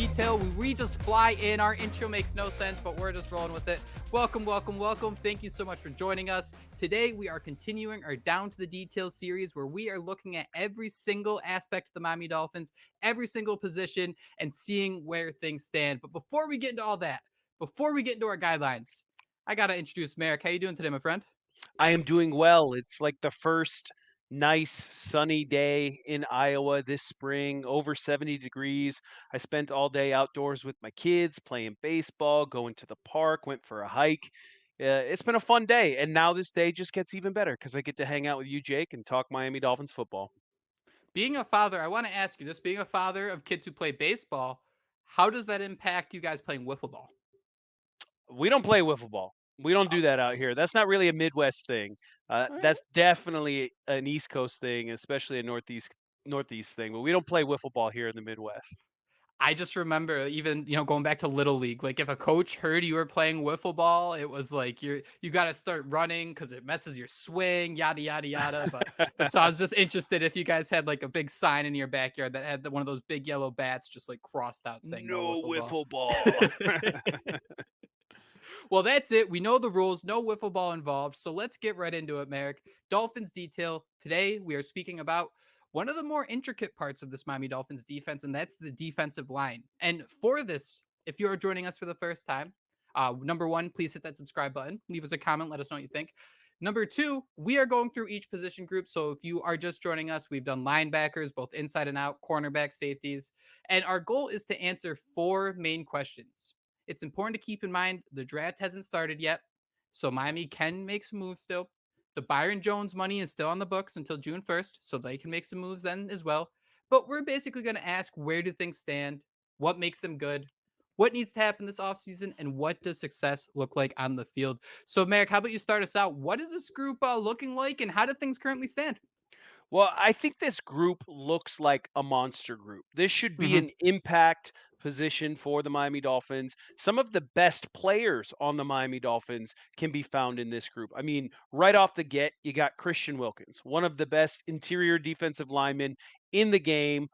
detail. We just fly in. Our intro makes no sense, but we're just rolling with it. Welcome, welcome, welcome. Thank you so much for joining us. Today, we are continuing our Down to the Details series where we are looking at every single aspect of the Miami Dolphins, every single position, and seeing where things stand. But before we get into all that, before we get into our guidelines, I got to introduce Marek. How you doing today, my friend? I am doing well. It's like the first nice sunny day in Iowa this spring, over 70 degrees. I spent all day outdoors with my kids playing baseball, going to the park, went for a hike. It's been a fun day. And now this day just gets even better because I get to hang out with you, Jake, and talk Miami Dolphins football. Being a father, I want to ask you this, being a father of kids who play baseball, how does that impact you guys playing wiffle ball? We don't play wiffle ball. We don't Oh, do that out here. That's not really a Midwest thing. all right. That's definitely an East Coast thing, especially a Northeast thing. But we don't play wiffle ball here in the Midwest. I just remember even, going back to little league, like if a coach heard you were playing wiffle ball, it was like you got to start running because it messes your swing, yada yada yada. But so I was just interested if you guys had like a big sign in your backyard that had one of those big yellow bats just like crossed out saying no No wiffle ball. wiffle ball. Well, that's it. We know the rules, no wiffle ball involved. So let's get right into it, Merrick. Dolphins detail. Today, we are speaking about one of the more intricate parts of this Miami Dolphins defense, and that's the defensive line. And for this, if you are joining us for the first time, number one, please hit that subscribe button. Leave us a comment. Let us know what you think. Number two, we are going through each position group. So if you are just joining us, we've done linebackers, both inside and out, cornerback, safeties. And our goal is to answer four main questions. It's important to keep in mind the draft hasn't started yet, so Miami can make some moves still. The Byron Jones money is still on the books until June 1st, so they can make some moves then as well. But we're basically going to ask where do things stand, what makes them good, what needs to happen this offseason, and what does success look like on the field. So, Merrick, how about you start us out? What is this group looking like, and how do things currently stand? Well, I think this group looks like a monster group. This should be Hmm. an impact position for the Miami Dolphins. Some of the best players on the Miami Dolphins can be found in this group. I mean, right off the get, you got Christian Wilkins, one of the best interior defensive linemen in the game.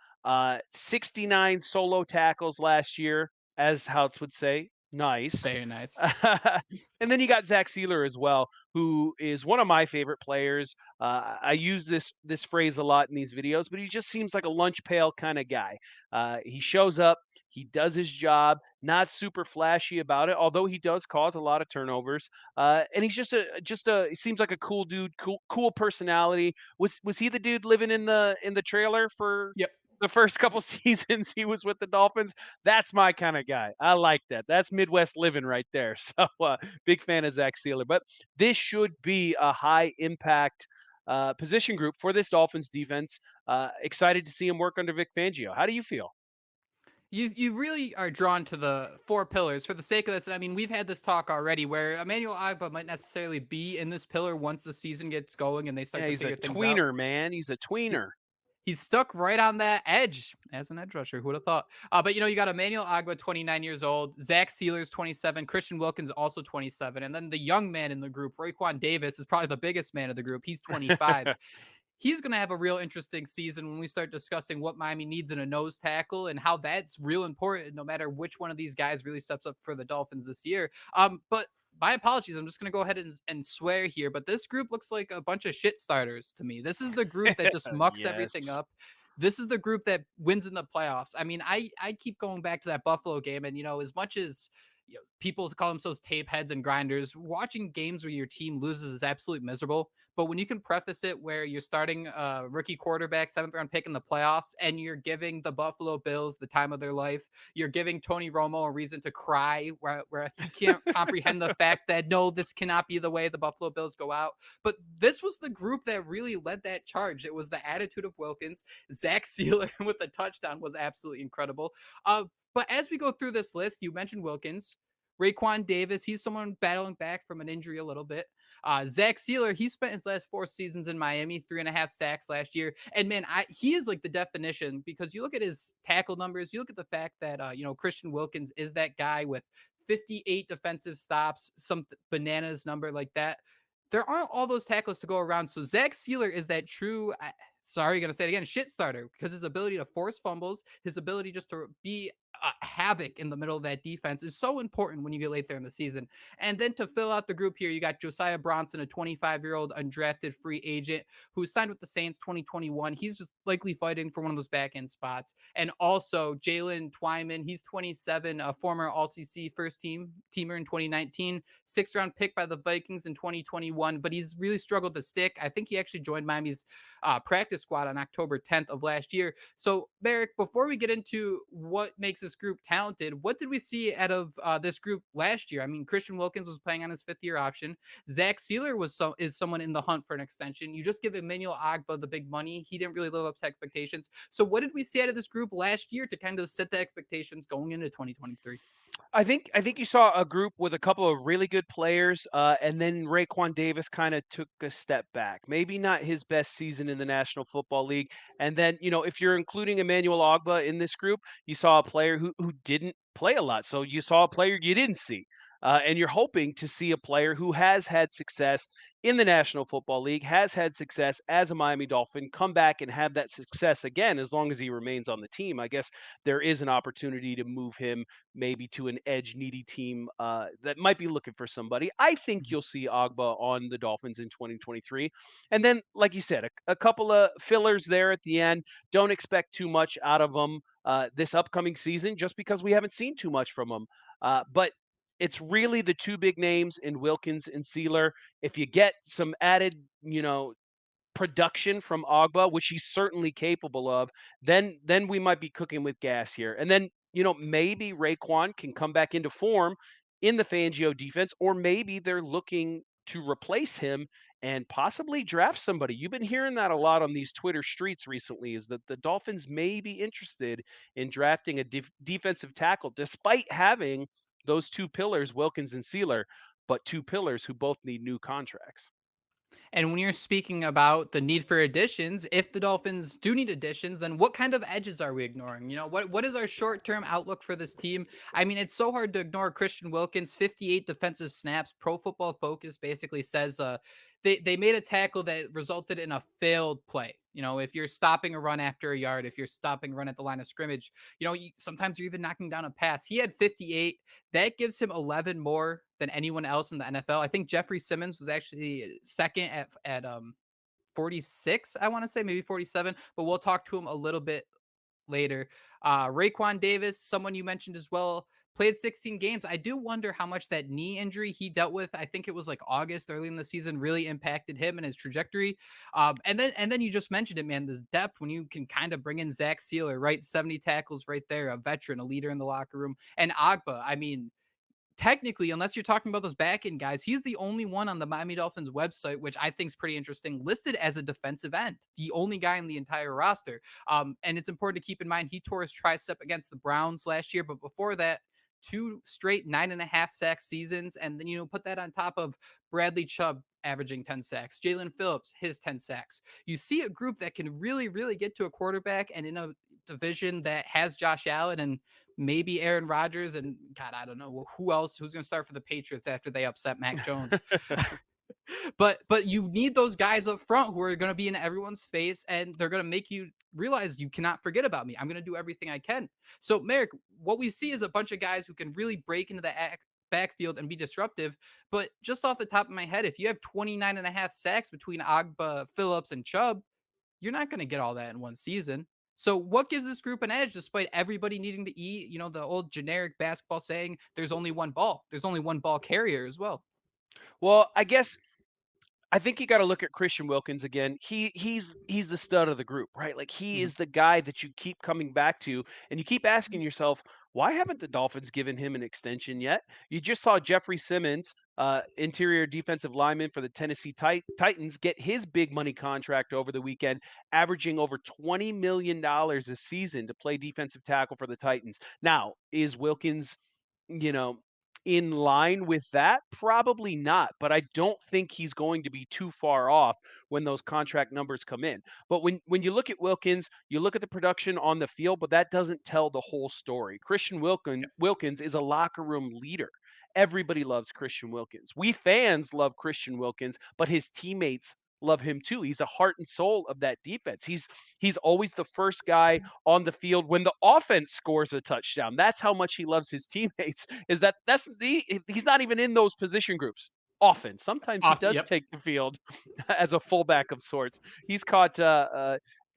69 solo tackles last year, as Houts would say. Nice. Very nice. And then you got Zach Sieler as well, who is one of my favorite players. I use this phrase a lot in these videos, but he just seems like a lunch pail kind of guy. He shows up, he does his job, not super flashy about it, although he does cause a lot of turnovers. And he's just a he seems like a cool dude, cool personality. Was he the dude living in the trailer for Yep. the first couple seasons he was with the Dolphins? That's my kind of guy. I like that. That's Midwest living right there. So big fan of Zach Sealer. But this should be a high impact position group for this Dolphins defense. Excited to see him work under Vic Fangio. How do you feel? You really are drawn to the four pillars for the sake of this. And I mean, we've had this talk already where Emmanuel Ogbah might necessarily be in this pillar once the season gets going and they start Yeah, to he's a figure things out. tweener, man. He's a tweener. He's he's stuck right on that edge as an edge rusher. Who would have thought? But you got Emmanuel Ogbah, 29 years old, Zach Sieler's 27, Christian Wilkins also 27, and then the young man in the group, Raekwon Davis, is probably the biggest man of the group. He's 25. He's going to have a real interesting season when we start discussing what Miami needs in a nose tackle and how that's real important no matter which one of these guys really steps up for the Dolphins this year. But my apologies. I'm just going to go ahead and swear here, but this group looks like a bunch of shit starters to me. This is the group that just mucks everything Yes. up. This is the group that wins in the playoffs. I mean, I keep going back to that Buffalo game, and as much as people call themselves tape heads and grinders, watching games where your team loses is absolutely miserable. But when you can preface it where you're starting a rookie quarterback, seventh round pick in the playoffs, and you're giving the Buffalo Bills the time of their life, you're giving Tony Romo a reason to cry where he can't comprehend the fact that no, this cannot be the way the Buffalo Bills go out. But this was the group that really led that charge. It was the attitude of Wilkins. Zach Sieler with a touchdown was absolutely incredible. But as we go through this list, you mentioned Wilkins. Raekwon Davis, he's someone battling back from an injury a little bit. Zach Sieler, he spent his last 4 seasons in Miami, 3.5 sacks last year. And man, he is like the definition because you look at his tackle numbers, you look at the fact that, Christian Wilkins is that guy with 58 defensive stops, some bananas number like that. There aren't all those tackles to go around. So Zach Sieler is that true, sorry, going to say it again, shit starter because his ability to force fumbles, his ability just to be havoc in the middle of that defense is so important when you get late there in the season. And then to fill out the group here, you got Josiah Bronson, a 25-year-old undrafted free agent who signed with the Saints 2021. He's just likely fighting for one of those back end spots. And also Jalen Twyman, he's 27, a former All CC first teamer in 2019, sixth round pick by the Vikings in 2021, but he's really struggled to stick. I think he actually joined Miami's practice squad on October 10th of last year. So, Merrick, before we get into what makes this group talented, what did we see out of this group last year? I mean, Christian Wilkins was playing on his fifth-year option. Zach Sieler is someone in the hunt for an extension. You just give Emmanuel Ogbah the big money. He didn't really live up to expectations. So, what did we see out of this group last year to kind of set the expectations going into 2023? I think you saw a group with a couple of really good players, and then Raekwon Davis kind of took a step back. Maybe not his best season in the National Football League. And then, if you're including Emmanuel Ogbah in this group, you saw a player who didn't play a lot. So you saw a player you didn't see. And you're hoping to see a player who has had success in the National Football League, has had success as a Miami Dolphin, come back and have that success again as long as he remains on the team. I guess there is an opportunity to move him maybe to an edge needy team that might be looking for somebody. I think you'll see Ogba on the Dolphins in 2023. And then, like you said, a couple of fillers there at the end. Don't expect too much out of them this upcoming season just because we haven't seen too much from them. But it's really the two big names in Wilkins and Sieler. If you get some added, production from Ogba, which he's certainly capable of, then we might be cooking with gas here. And then, maybe Raekwon can come back into form in the Fangio defense, or maybe they're looking to replace him and possibly draft somebody. You've been hearing that a lot on these Twitter streets recently, is that the Dolphins may be interested in drafting a defensive tackle, despite having those two pillars, Wilkins and Sieler, but two pillars who both need new contracts. And when you're speaking about the need for additions, if the Dolphins do need additions, then what kind of edges are we ignoring? What is our short-term outlook for this team? I mean, it's so hard to ignore Christian Wilkins, 58 defensive snaps. Pro Football Focus basically says they made a tackle that resulted in a failed play. If you're stopping a run after a yard, if you're stopping a run at the line of scrimmage, sometimes you're even knocking down a pass. He had 58. That gives him 11 more than anyone else in the NFL. I think Jeffrey Simmons was actually second at 46, I want to say, maybe 47, but we'll talk to him a little bit later. Raekwon Davis, someone you mentioned as well, played 16 games. I do wonder how much that knee injury he dealt with, I think it was like August early in the season, really impacted him and his trajectory. And then you just mentioned it, man, this depth when you can kind of bring in Zach Sieler, right? 70 tackles right there, a veteran, a leader in the locker room. And Agba, I mean, technically, unless you're talking about those back end guys, he's the only one on the Miami Dolphins website, which I think is pretty interesting, listed as a defensive end, the only guy in the entire roster. And it's important to keep in mind he tore his tricep against the Browns last year, but before that, two straight 9.5 sack seasons. And then, put that on top of Bradley Chubb averaging 10 sacks, Jalen Phillips, his 10 sacks. You see a group that can really, really get to a quarterback, and in a division that has Josh Allen and maybe Aaron Rodgers, and God, I don't know who's going to start for the Patriots after they upset Mac Jones. But you need those guys up front who are going to be in everyone's face, and they're going to make you realize you cannot forget about me. I'm going to do everything I can. So, Merrick, what we see is a bunch of guys who can really break into the backfield and be disruptive. But just off the top of my head, if you have 29.5 sacks between Agba, Phillips, and Chubb, you're not going to get all that in one season. So what gives this group an edge despite everybody needing to eat? The old generic basketball saying, there's only one ball. There's only one ball carrier as well. Well, I think you got to look at Christian Wilkins again. He's the stud of the group, right? Like he Mhm. is the guy that you keep coming back to, and you keep asking yourself, why haven't the Dolphins given him an extension yet? You just saw Jeffrey Simmons, interior defensive lineman for the Tennessee Titans, get his big money contract over the weekend, averaging over $20 million a season to play defensive tackle for the Titans. Now, is Wilkins, you know, in line with that? Probably not, but I don't think he's going to be too far off when those contract numbers come in. But when you look at Wilkins, you look at the production on the field, but that doesn't tell the whole story. Christian Wilkins is a locker room leader. Everybody loves Christian Wilkins. We fans love Christian Wilkins, but his teammates love him too. He's a heart and soul of that defense. He's always the first guy on the field when the offense scores a touchdown. That's how much he loves his teammates. Is he's not even in those position groups often. Sometimes he Off, does yep. take the field as a fullback of sorts. He's caught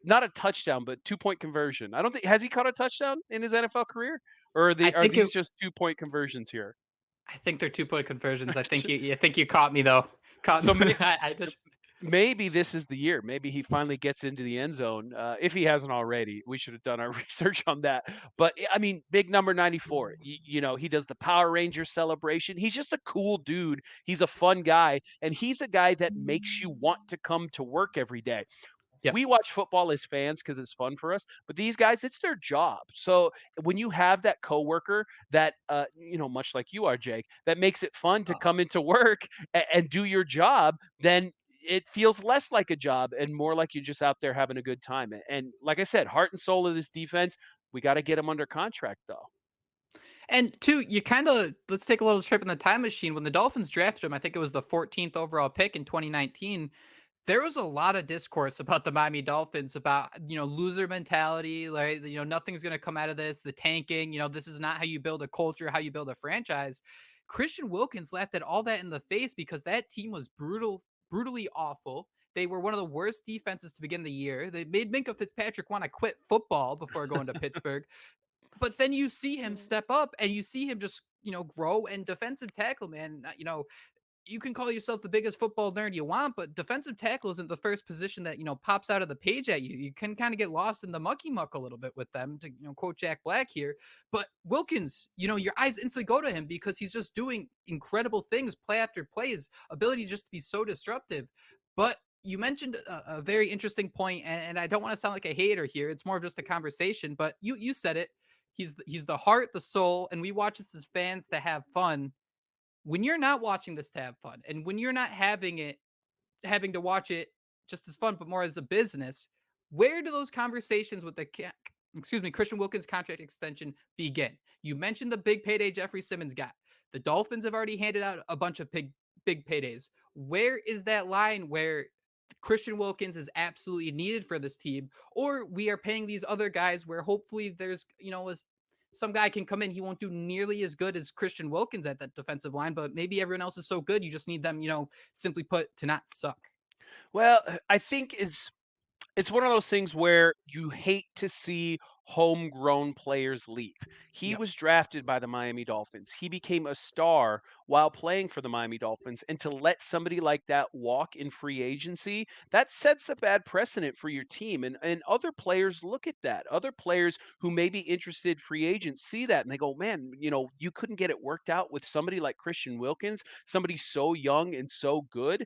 not a touchdown, but 2-point conversion. I don't think has he caught a touchdown in his NFL career, or I are think it. these just 2-point conversions here? I think they're 2-point conversions. I think you caught me though. Caught So me. I just maybe this is the year. Maybe he finally gets into the end zone. If he hasn't already, we should have done our research on that. But I mean, big number 94. He does the Power Ranger celebration. He's just a cool dude. He's a fun guy, and he's a guy that makes you want to come to work every day. yep. We watch football as fans because it's fun for us, but these guys, it's their job. So when you have that coworker that, much like you are, Jake, that makes it fun to come into work and do your job, then it feels less like a job and more like you're just out there having a good time. And like I said, heart and soul of this defense, we got to get them under contract though. And two, you kind of let's take a little trip in the time machine. When the Dolphins drafted him, I think it was the 14th overall pick in 2019. There was a lot of discourse about the Miami Dolphins about, loser mentality, like, nothing's going to come out of this, the tanking, this is not how you build a culture, how you build a franchise. Christian Wilkins laughed at all that in the face because that team was brutally awful. They were one of the worst defenses to begin the year. They made Minka Fitzpatrick want to quit football before going to Pittsburgh. But then you see him step up and you see him just, grow, and defensive tackle, man, you can call yourself the biggest football nerd you want, but defensive tackle isn't the first position that, pops out of the page at you. You can kind of get lost in the mucky muck a little bit with them, to, quote Jack Black here. But Wilkins, your eyes instantly go to him because he's just doing incredible things play after play, his ability just to be so disruptive. But you mentioned a very interesting point, and I don't want to sound like a hater here. It's more of just a conversation, but you said it. He's the heart, the soul, and we watch this as fans to have fun. When you're not watching this to have fun, and when you're not having to watch it just as fun, but more as a business, where do those conversations with Christian Wilkins contract extension begin? You mentioned the big payday Jeffrey Simmons got. The Dolphins have already handed out a bunch of big paydays. Where is that line where Christian Wilkins is absolutely needed for this team, or we are paying these other guys where hopefully there's, some guy can come in. He won't do nearly as good as Christian Wilkins at that defensive line, but maybe everyone else is so good. You just need them, simply put, to not suck. Well, I think it's one of those things where you hate to see homegrown players leave. He Yep. was drafted by the Miami Dolphins. He became a star while playing for the Miami Dolphins. And to let somebody like that walk in free agency, that sets a bad precedent for your team. And other players look at that. Other players who may be interested free agents see that and they go, man, you couldn't get it worked out with somebody like Christian Wilkins, somebody so young and so good.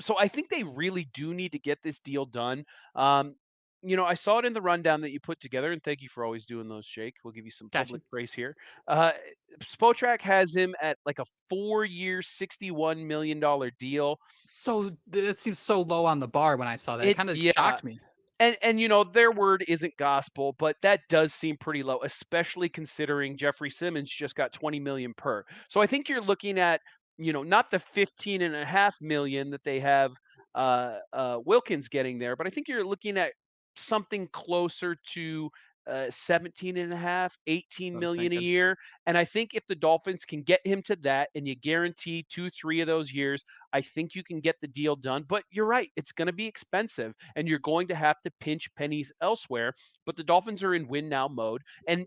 So I think they really do need to get this deal done. Um, I saw it in the rundown that you put together, and thank you for always doing those, Jake. We'll give you some Gotcha. public praise here. Uh, Spotrac has him at like a 4-year, $61 million deal. So it seems so low on the bar when I saw that. It kind of Yeah, shocked me. and their word isn't gospel, but that does seem pretty low, especially considering Jeffrey Simmons just got 20 million per. So I think you're looking at, not the 15.5 million that they have Wilkins getting there, but I think you're looking at something closer to 17 and a half, eighteen I was million a thinking. year. And I think if the Dolphins can get him to that and you guarantee 2, 3 of those years, I think you can get the deal done. But you're right, it's going to be expensive and you're going to have to pinch pennies elsewhere. But the Dolphins are in win now mode. And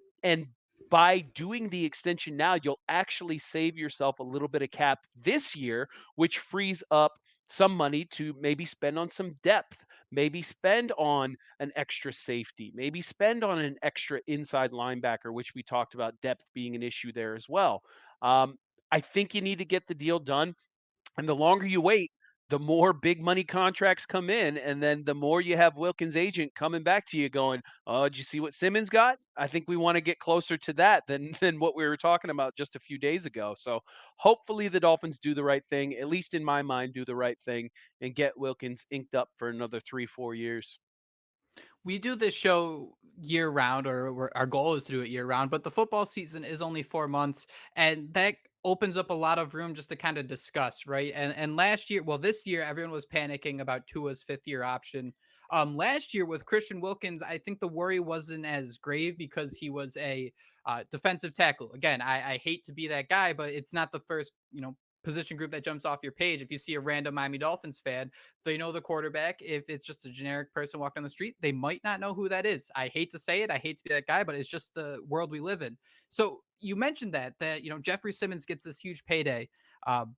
by doing the extension now, you'll actually save yourself a little bit of cap this year, which frees up some money to maybe spend on some depth, maybe spend on an extra safety, maybe spend on an extra inside linebacker, which we talked about depth being an issue there as well. Um, I think you need to get the deal done. And the longer you wait, the more big money contracts come in. And then the more you have Wilkins' agent coming back to you going, oh, did you see what Simmons got? I think we want to get closer to that than, than what we were talking about just a few days ago. So hopefully the Dolphins do the right thing, at least in my mind, do the right thing and get Wilkins inked up for another 3, 4 years. We do this show year round, or our goal is to do it year round, but the football season is only 4 months, and that opens up a lot of room just to kind of discuss, right? And last year, well, this year everyone was panicking about Tua's fifth year option. Last year with Christian Wilkins, I think the worry wasn't as grave because he was a defensive tackle. Again, I hate to be that guy, but it's not the first, position group that jumps off your page. If you see a random Miami Dolphins fan, they know the quarterback. If it's just a generic person walking on the street, they might not know who that is. I hate to say it. I hate to be that guy, but it's just the world we live in. So you mentioned that Jeffrey Simmons gets this huge payday.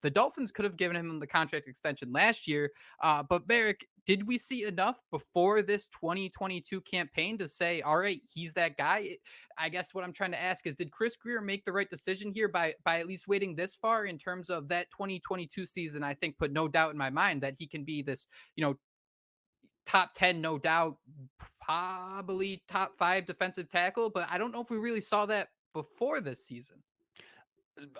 The Dolphins could have given him the contract extension last year, but Marek, did we see enough before this 2022 campaign to say, all right, he's that guy? I guess what I'm trying to ask is, did Chris Greer make the right decision here by at least waiting this far in terms of that 2022 season? I think put no doubt in my mind that he can be this, top 10, no doubt, probably top 5 defensive tackle, but I don't know if we really saw that before this season.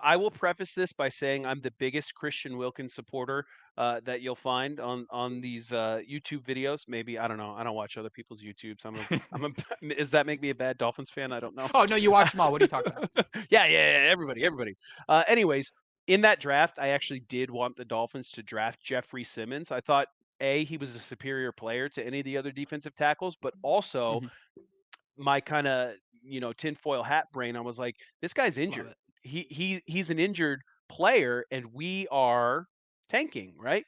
I will preface this by saying I'm the biggest Christian Wilkins supporter that you'll find on these YouTube videos. Maybe I don't know. I don't watch other people's YouTubes. Does that make me a bad Dolphins fan? I don't know. Oh, no, you watch them all. What are you talking about? Yeah. Everybody. Anyways, in that draft, I actually did want the Dolphins to draft Jeffrey Simmons. I thought he was a superior player to any of the other defensive tackles, but also Mhm. my kind of tinfoil hat brain, I was like, this guy's Love injured. it. He's an injured player, and we are tanking, right?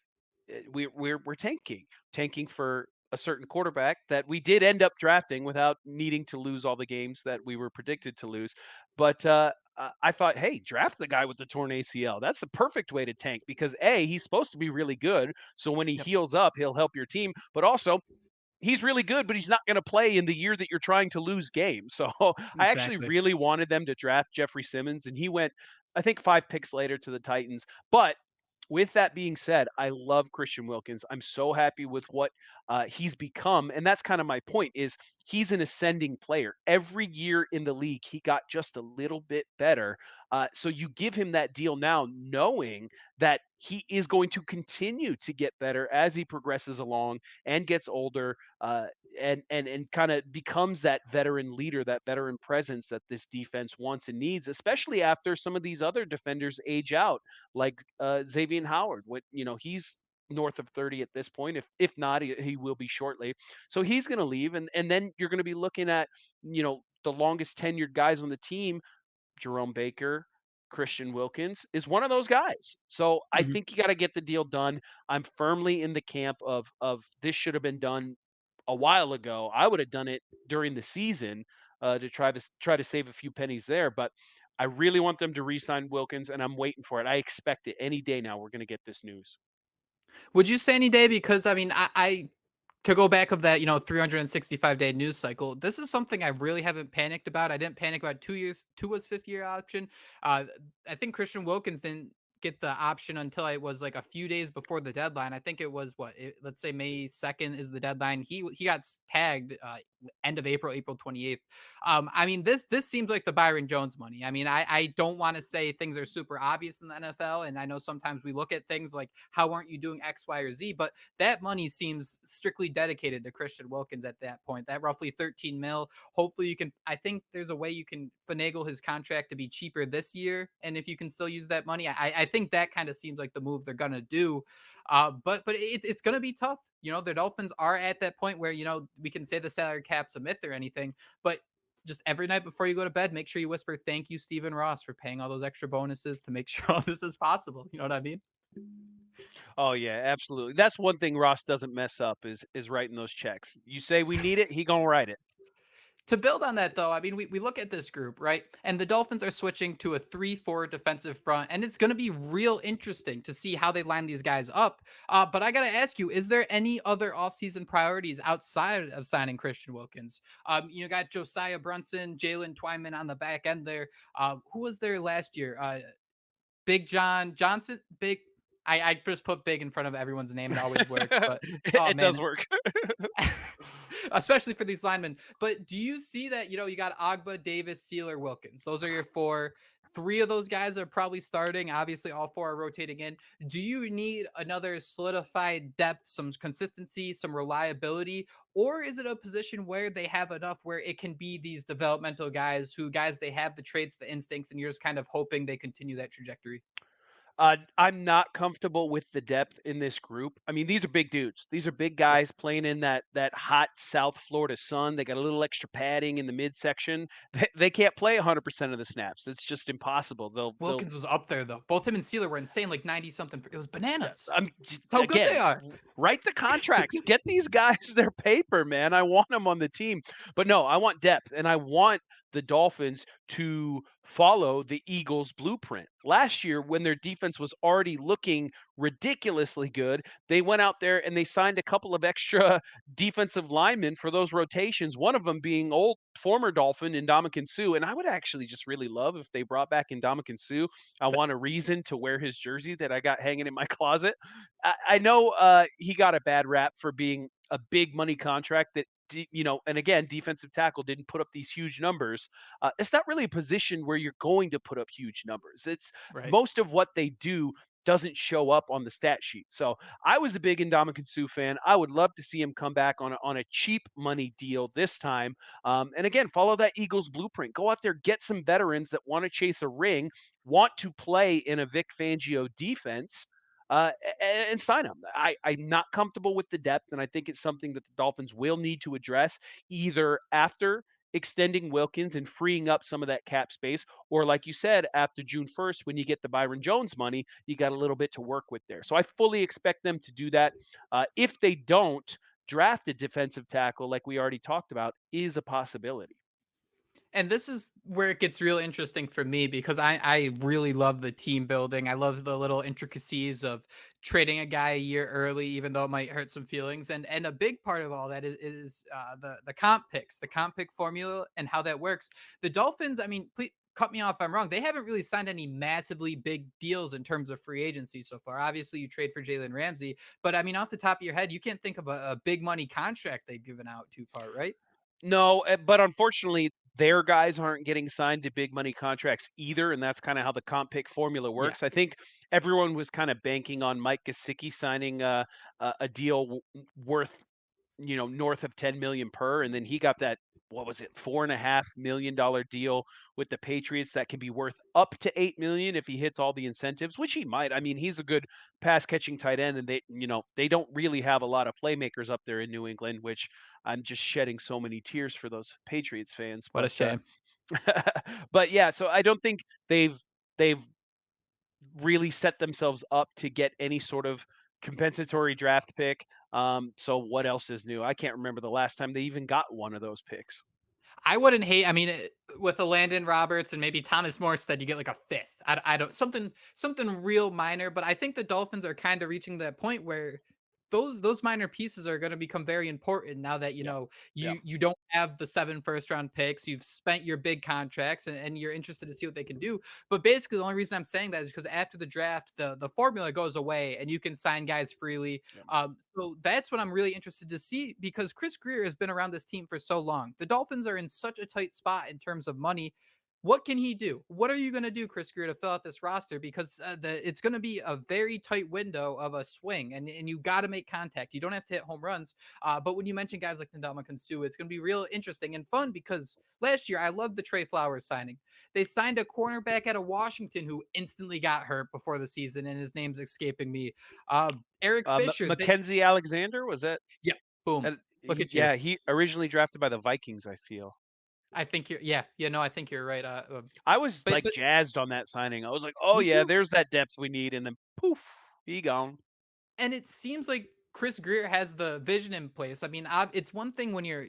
We're tanking for a certain quarterback that we did end up drafting without needing to lose all the games that we were predicted to lose. But I thought, hey, draft the guy with the torn ACL. That's the perfect way to tank because he's supposed to be really good. So when he Yep. heals up, he'll help your team. But also, he's really good, but he's not going to play in the year that you're trying to lose games. So I actually Exactly. really wanted them to draft Jeffrey Simmons, and he went, I think, 5 picks later to the Titans. But with that being said, I love Christian Wilkins. I'm so happy with what he's become, and that's kind of my point. Is he's an ascending player. Every year in the league, he got just a little bit better. So you give him that deal now, knowing that he is going to continue to get better as he progresses along and gets older, and kind of becomes that veteran leader, that veteran presence that this defense wants and needs, especially after some of these other defenders age out, like Xavier Howard. He's north of 30 at this point. If not, he will be shortly. So he's going to leave, and then you're going to be looking at the longest tenured guys on the team. Jerome Baker, Christian Wilkins is one of those guys. So I Mhm. think you got to get the deal done. I'm firmly in the camp of this should have been done a while ago. I would have done it during the season to try to save a few pennies there. But I really want them to re-sign Wilkins, and I'm waiting for it. I expect it any day now. We're going to get this news. Would you say any day? Because I mean, I to go back of that, 365-day news cycle, this is something I really haven't panicked about. I didn't panic about 2 years, Tua's fifth year option. I think Christian Wilkins didn't get the option until it was like a few days before the deadline. I think it was let's say May 2nd is the deadline. He got tagged end of April, April 28th. I mean, this seems like the Byron Jones money. I mean, I don't want to say things are super obvious in the NFL, and I know sometimes we look at things like how aren't you doing X, Y, or Z, but that money seems strictly dedicated to Christian Wilkins at that point. That roughly 13 mil. Hopefully, I think there's a way you can finagle his contract to be cheaper this year, and if you can still use that money, I think that kind of seems like the move they're gonna do. But it's gonna be tough. The Dolphins are at that point where we can say the salary cap's a myth or anything, but just every night before you go to bed, make sure you whisper, "Thank you, Stephen Ross, for paying all those extra bonuses to make sure all this is possible." You know what I mean? Oh yeah, absolutely. That's one thing Ross doesn't mess up is writing those checks. You say we need it, he gonna write it. To build on that, though, I mean, we look at this group, right? And the Dolphins are switching to a 3-4 defensive front, and it's going to be real interesting to see how they line these guys up. But I got to ask you, is there any other offseason priorities outside of signing Christian Wilkins? You got Josiah Brunson, Jalen Twyman on the back end there. Who was there last year? Big John Johnson? I just put big in front of everyone's name. It always works. But, oh, It does man. work. Especially for these linemen. But do you see that, you got Ogbah, Davis, Sieler, Wilkins. Those are your four. 3 of those guys are probably starting. Obviously, all 4 are rotating in. Do you need another solidified depth, some consistency, some reliability, or is it a position where they have enough where it can be these developmental guys they have the traits, the instincts, and you're just kind of hoping they continue that trajectory? I'm not comfortable with the depth in this group. I mean, these are big dudes. These are big guys playing in that hot South Florida sun. They got a little extra padding in the midsection. They can't play 100% of the snaps. It's just impossible. They'll Wilkins was up there though. Both him and Sieler were insane, like 90 something. It was yeah, bananas. just, That's how good they again, are. write the contracts. Get these guys their paper, man. I want them on the team. But no, I want depth, and I want the Dolphins to follow the Eagles' blueprint. Last year, when their defense was already looking ridiculously good, they went out there and they signed a couple of extra defensive linemen for those rotations. One of them being old former Dolphin Ndamukong Suh, and I would actually just really love if they brought back Ndamukong Suh. I want a reason to wear his jersey that I got hanging in my closet. I know he got a bad rap for being a big money contract that and again, defensive tackle didn't put up these huge numbers. It's not really a position where you're going to put up huge numbers. It's Right. most of what they do doesn't show up on the stat sheet. So I was a big Ndamukong Suh fan. I would love to see him come back on a cheap money deal this time. And again, follow that Eagles blueprint. Go out there, get some veterans that want to chase a ring, want to play in a Vic Fangio defense, and sign him. I'm not comfortable with the depth, and I think it's something that the Dolphins will need to address either after extending Wilkins and freeing up some of that cap space, or like you said, after June 1st, when you get the Byron Jones money, you got a little bit to work with there. So I fully expect them to do that. If they don't, draft a defensive tackle, like we already talked about, is a possibility. And this is where it gets real interesting for me because I really love the team building. I love the little intricacies of trading a guy a year early, even though it might hurt some feelings. And a big part of all that is the comp picks, the comp pick formula, and how that works. The Dolphins, I mean, please cut me off if I'm wrong. They haven't really signed any massively big deals in terms of free agency so far. Obviously, you trade for Jalen Ramsey, but I mean, off the top of your head, you can't think of a big money contract they've given out too far, right? No, but unfortunately, their guys aren't getting signed to big money contracts either, and that's kind of how the comp pick formula Yeah. works. I think everyone was kind of banking on Mike Gesicki signing a deal worth north of 10 million per, and then he got that, what was it, $4.5 million deal with the Patriots that can be worth up to 8 million if he hits all the incentives, which he might. I mean, he's a good pass catching tight end, and they don't really have a lot of playmakers up there in New England, which I'm just shedding so many tears for those Patriots fans. What a shame. But yeah, so I don't think they've really set themselves up to get any sort of compensatory draft pick. So what else is new? I can't remember the last time they even got one of those picks. I wouldn't hate. I mean, with a Landon Roberts and maybe Thomas Morstead, you get like a fifth. I don't something real minor, but I think the Dolphins are kind of reaching that point where those minor pieces are going to become very important now that Yeah. Yeah. you don't have the 7 first round picks. You've spent your big contracts and you're interested to see what they can do. But basically, the only reason I'm saying that is because after the draft, the formula goes away and you can sign guys freely. Yeah. So that's what I'm really interested to see because Chris Greer has been around this team for so long. The Dolphins are in such a tight spot in terms of money. What can he do? What are you going to do, Chris Greer, to fill out this roster? Because it's going to be a very tight window of a swing, and you got to make contact. You don't have to hit home runs. But when you mention guys like Ndamukong Suh, it's going to be real interesting and fun because last year I loved the Trey Flowers signing. They signed a cornerback out of Washington who instantly got hurt before the season, and his name's escaping me. Eric Fisher. Mackenzie Alexander, was that? Yeah, boom. uh, Look at you. yeah, he originally drafted by the Vikings, I feel. I think you're yeah, no, I think you're right. I was like But jazzed on that signing. I was like, oh me yeah, too. there's that depth we need, and then poof, he gone. And it seems like Chris Greer has the vision in place. I mean, it's one thing when you're,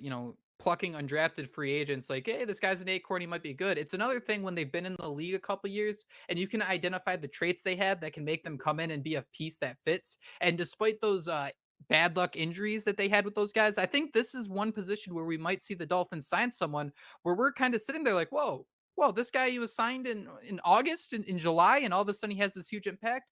plucking undrafted free agents like, hey, this guy's an acorn, he might be good. It's another thing when they've been in the league a couple years and you can identify the traits they have that can make them come in and be a piece that fits. And despite those bad luck injuries that they had with those guys, I think this is one position where we might see the Dolphins sign someone where we're kind of sitting there like, whoa, well, this guy he was signed in August, in July, and all of a sudden he has this huge impact.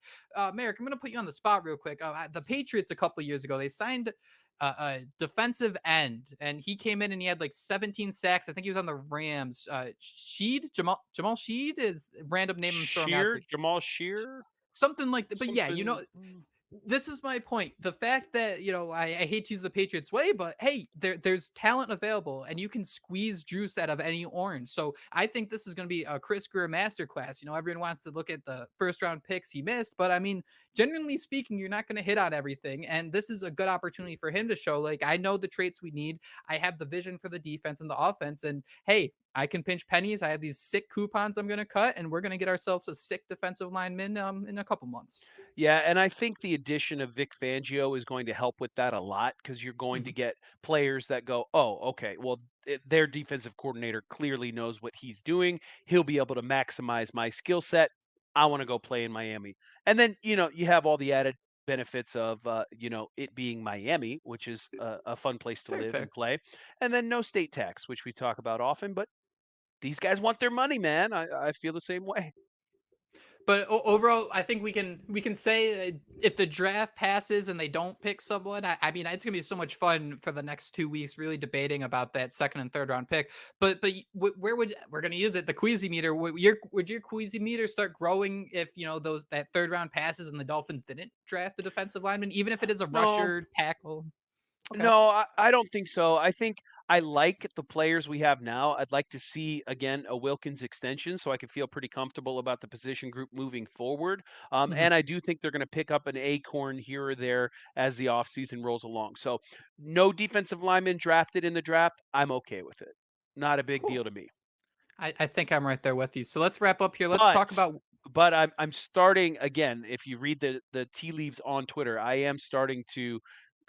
Merrick, I'm going to put you on the spot real quick. The Patriots a couple of years ago, they signed a defensive end, and he came in and he had like 17 sacks. I think he was on the Rams. Sheed, Jamal Sheed is a random name I'm throwing out Shear, there. Jamal Shear, Something like that. But yeah, something. this is my point. The fact that, I hate to use the Patriots way, but hey, there's talent available and you can squeeze juice out of any orange. So I think this is going to be a Chris Greer masterclass. Everyone wants to look at the first round picks he missed, but I mean, generally speaking, you're not going to hit on everything. And this is a good opportunity for him to show, like, I know the traits we need. I have the vision for the defense and the offense. And hey, I can pinch pennies. I have these sick coupons I'm going to cut, and we're going to get ourselves a sick defensive lineman in a couple months. Yeah, and I think the addition of Vic Fangio is going to help with that a lot because you're going to Mhm. get players that go, oh, okay, well, their defensive coordinator clearly knows what he's doing. He'll be able to maximize my skill set. I want to go play in Miami. And then, you have all the added benefits of, it being Miami, which is a fun place to Very live fair. and play. And then no state tax, which we talk about often, but these guys want their money, man. I feel the same way. But overall, I think we can say if the draft passes and they don't pick someone, I mean, it's gonna be so much fun for the next 2 weeks, really debating about that second and third round pick. But where would we're gonna use it? The queasy meter. Would your queasy meter start growing if those that third round passes and the Dolphins didn't draft a defensive lineman, even if it is a No, rusher tackle? Okay. No, I don't think so. I think I like the players we have now. I'd like to see again a Wilkins extension so I can feel pretty comfortable about the position group moving forward. Mhm. And I do think they're going to pick up an acorn here or there as the offseason rolls along. So no defensive lineman drafted in the draft. I'm okay with it. Not a big Cool. deal to me. I think I'm right there with you. So let's wrap up here. Let's But talk about. I'm starting again, if you read the tea leaves on Twitter, I am starting to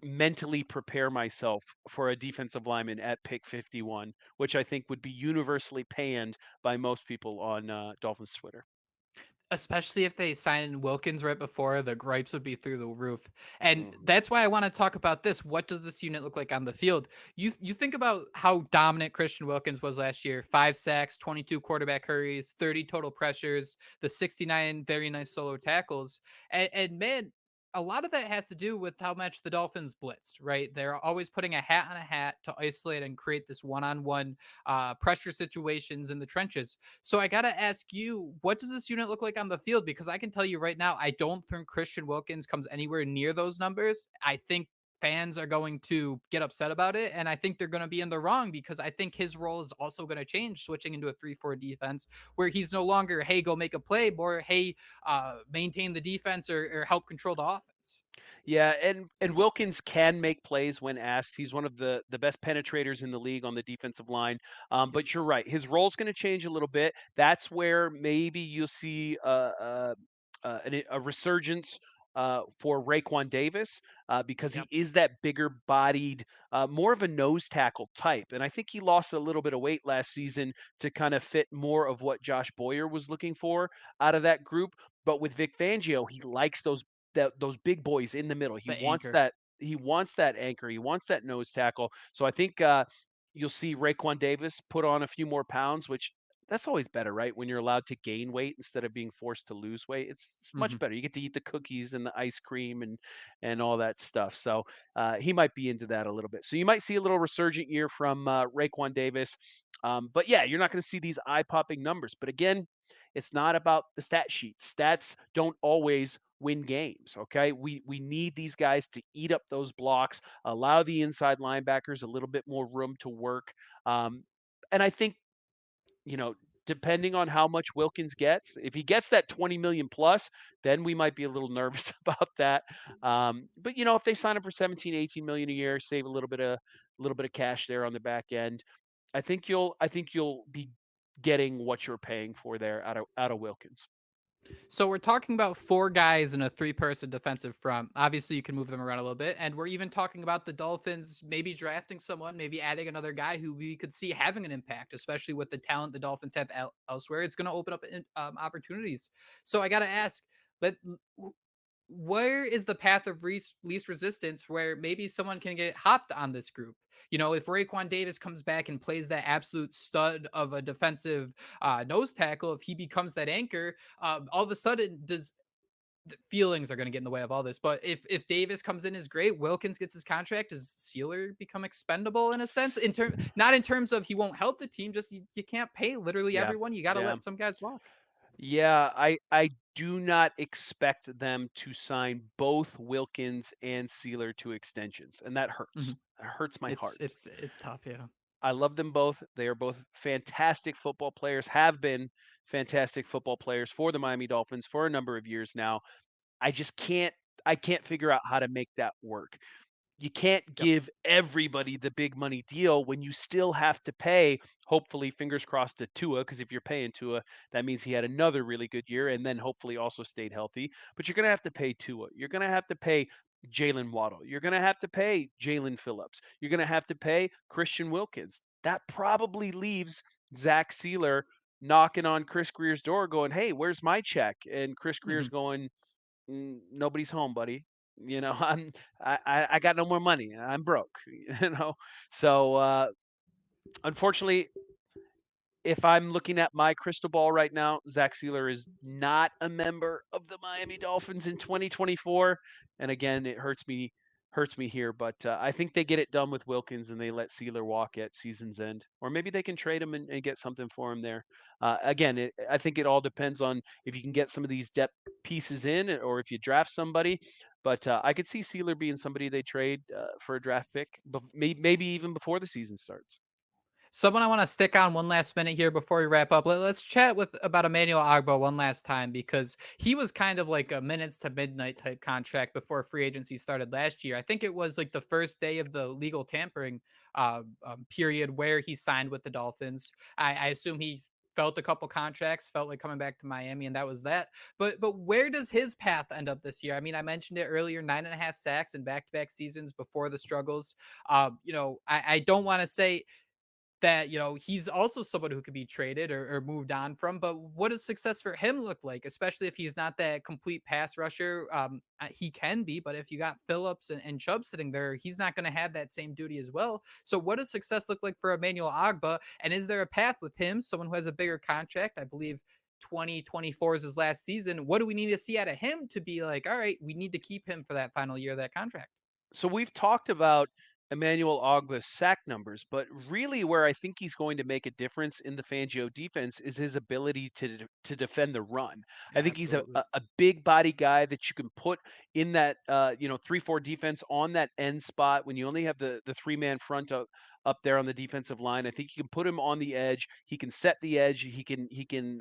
mentally prepare myself for a defensive lineman at pick 51, which I think would be universally panned by most people on Dolphins Twitter. Especially if they sign Wilkins right before, the gripes would be through the roof. And Mhm. that's why I want to talk about this. What does this unit look like on the field? You think about how dominant Christian Wilkins was last year. 5 sacks, 22 quarterback hurries, 30 total pressures, the 69 very nice solo tackles. And man, a lot of that has to do with how much the Dolphins blitzed, right? They're always putting a hat on a hat to isolate and create this one-on-one pressure situations in the trenches. So I got to ask you, what does this unit look like on the field? Because I can tell you right now, I don't think Christian Wilkins comes anywhere near those numbers. I think fans are going to get upset about it. And I think they're going to be in the wrong because I think his role is also going to change, switching into a 3-4 defense where he's no longer, hey, go make a play, more, hey, maintain the defense or help control the offense. Yeah, and Wilkins can make plays when asked. He's one of the best penetrators in the league on the defensive line. Yep. But you're right, his role's going to change a little bit. That's where maybe you'll see a resurgence. For Raekwon Davis, because he Yep. is that bigger bodied, more of a nose tackle type. And I think he lost a little bit of weight last season to kind of fit more of what Josh Boyer was looking for out of that group. But with Vic Fangio, he likes those big boys in the middle. He The wants anchor. that anchor. He wants that nose tackle. So I think you'll see Raekwon Davis put on a few more pounds, which that's always better, right? When you're allowed to gain weight instead of being forced to lose weight, it's much Mhm. better. You get to eat the cookies and the ice cream and all that stuff. So he might be into that a little bit. So you might see a little resurgent year from Raekwon Davis. But yeah, you're not going to see these eye popping numbers. But again, it's not about the stat sheet. Stats don't always win games. Okay, we need these guys to eat up those blocks, allow the inside linebackers a little bit more room to work. And I think you know, depending on how much Wilkins gets, if he gets that 20 million plus, then we might be a little nervous about that. But if they sign him for 17, 18 million a year, save a little bit of cash there on the back end, I think you'll be getting what you're paying for there out of Wilkins. So we're talking about four guys in a three-person defensive front. Obviously, you can move them around a little bit, and we're even talking about the Dolphins maybe drafting someone, maybe adding another guy who we could see having an impact, especially with the talent the Dolphins have elsewhere. It's going to open up opportunities. So I got to ask, let where is the path of least resistance where maybe someone can get hopped on this group? If Raekwon Davis comes back and plays that absolute stud of a defensive nose tackle, if he becomes that anchor, all of a sudden, does feelings are going to get in the way of all this. But if Davis comes in is great, Wilkins gets his contract, does Sieler become expendable in a sense? Not in terms of he won't help the team, just you can't pay literally Yeah. everyone. You got to Yeah. let some guys walk. Yeah, I do not expect them to sign both Wilkins and Sealer to extensions, and that hurts. Mhm. It hurts my It's heart. it's it's tough, yeah. I love them both. They are both fantastic football players, have been fantastic football players for the Miami Dolphins for a number of years now. I just can't figure out how to make that work. You can't Yep. give everybody the big money deal when you still have to pay, hopefully, fingers crossed, to Tua, because if you're paying Tua, that means he had another really good year and then hopefully also stayed healthy. But you're going to have to pay Tua. You're going to have to pay Jalen Waddle. You're going to have to pay Jalen Phillips. You're going to have to pay Christian Wilkins. That probably leaves Zach Sieler knocking on Chris Greer's door going, hey, where's my check? And Chris Greer's Mhm. going, nobody's home, buddy. You know, I got no more money. I'm broke. You know, so unfortunately, if I'm looking at my crystal ball right now, Zach Sieler is not a member of the Miami Dolphins in 2024. And again, it hurts me here, but I think they get it done with Wilkins and they let Sieler walk at season's end, or maybe they can trade him and get something for him there. Again, I think it all depends on if you can get some of these depth pieces in, or if you draft somebody. But I could see Sieler being somebody they trade for a draft pick, but maybe even before the season starts. Someone I want to stick on one last minute here before we wrap up. Let's chat with about Emmanuel Ogbah one last time because he was kind of like a minutes to midnight type contract before free agency started last year. I think it was like the first day of the legal tampering period where he signed with the Dolphins. I assume he felt a couple contracts, felt like coming back to Miami, and that was that. But where does his path end up this year? I mean, I mentioned it earlier: 9.5 sacks in back-to-back seasons before the struggles. I don't want to say that he's also someone who could be traded or moved on from, but what does success for him look like, especially if he's not that complete pass rusher? He can be, but if you got Phillips and Chubb sitting there, he's not going to have that same duty as well. So what does success look like for Emmanuel Ogbah, and is there a path with him, someone who has a bigger contract? I believe 2024 is his last season. What do we need to see out of him to be like, all right, we need to keep him for that final year of that contract? So we've talked about Emmanuel Ogbah's sack numbers, but really where I think he's going to make a difference in the Fangio defense is his ability to defend the run. I think he's a, Absolutely. a a big body guy that you can put in that 3-4 defense on that end spot when you only have the three-man front up there on the defensive line. I think you can put him on the edge. He can set the edge. He can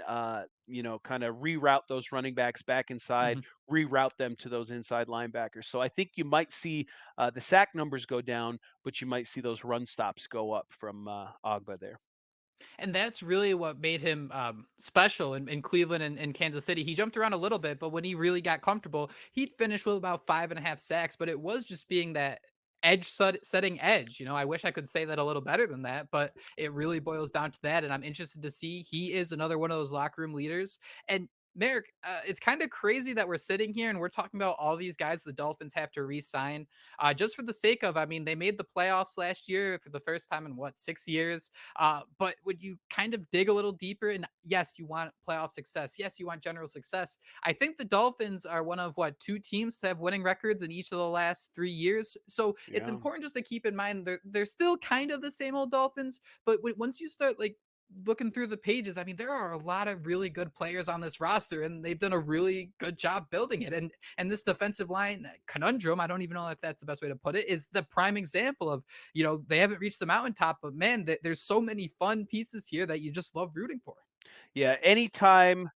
kind of reroute those running backs back inside, Mhm. reroute them to those inside linebackers. So I think you might see the sack numbers go down, but you might see those run stops go up from Ogba there. And that's really what made him special in Cleveland and Kansas City. He jumped around a little bit, but when he really got comfortable, he'd finish with about 5.5 sacks. But it was just being that setting edge. I wish I could say that a little better than that, but it really boils down to that. And I'm interested to see he is another one of those locker room leaders. And Merrick, it's kind of crazy that we're sitting here and we're talking about all these guys the Dolphins have to re-sign, just for the sake of. I mean, they made the playoffs last year for the first time in what, 6 years? But would you kind of dig a little deeper? And yes, you want playoff success. Yes, you want general success. I think the Dolphins are one of what, two teams to have winning records in each of the last 3 years. So it's Yeah. important just to keep in mind they're still kind of the same old Dolphins. But once you start like looking through the pages, I mean, there are a lot of really good players on this roster, and they've done a really good job building it. And this defensive line conundrum, I don't even know if that's the best way to put it, is the prime example of they haven't reached the mountaintop, but man, there's so many fun pieces here that you just love rooting for. Yeah. Anytime,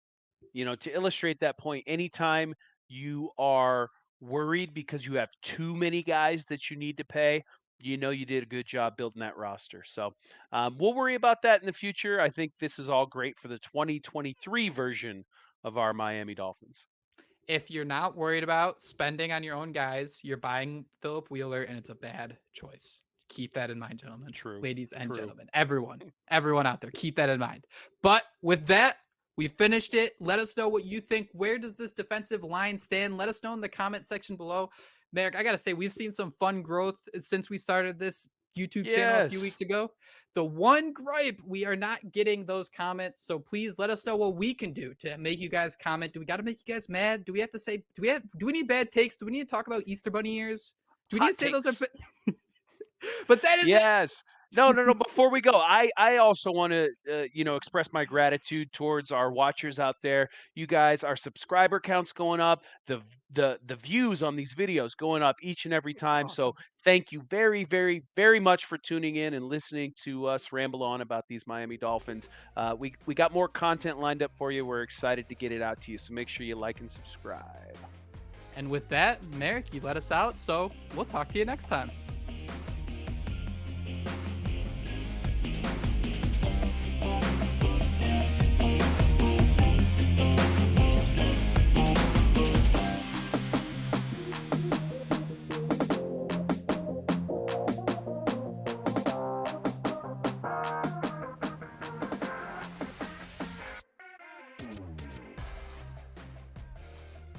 to illustrate that point, anytime you are worried because you have too many guys that you need to pay, you did a good job building that roster. So we'll worry about that in the future. I think this is all great for the 2023 version of our Miami Dolphins. If you're not worried about spending on your own guys, you're buying Philip Wheeler, and it's a bad choice. Keep that in mind, gentlemen, True. ladies and True. gentlemen, everyone out there, keep that in mind. But with that, we finished it. Let us know what you think. Where does this defensive line stand? Let us know in the comment section below. Merrick, I got to say, we've seen some fun growth since we started this YouTube channel a few Yes. weeks ago. The one gripe, we are not getting those comments. So please let us know what we can do to make you guys comment. Do we got to make you guys mad? Do we have to say, do we need bad takes? Do we need to talk about Easter Bunny ears? Do we need Hot to say those are, takes. but that is it. Yes. No, no, no. Before we go, I also want to express my gratitude towards our watchers out there. You guys, our subscriber counts going up, the views on these videos going up each and every time. So Awesome. thank you very, very, very much for tuning in and listening to us ramble on about these Miami Dolphins. We got more content lined up for you. We're excited to get it out to you. So make sure you like and subscribe. And with that, Marek, you let us out. So we'll talk to you next time.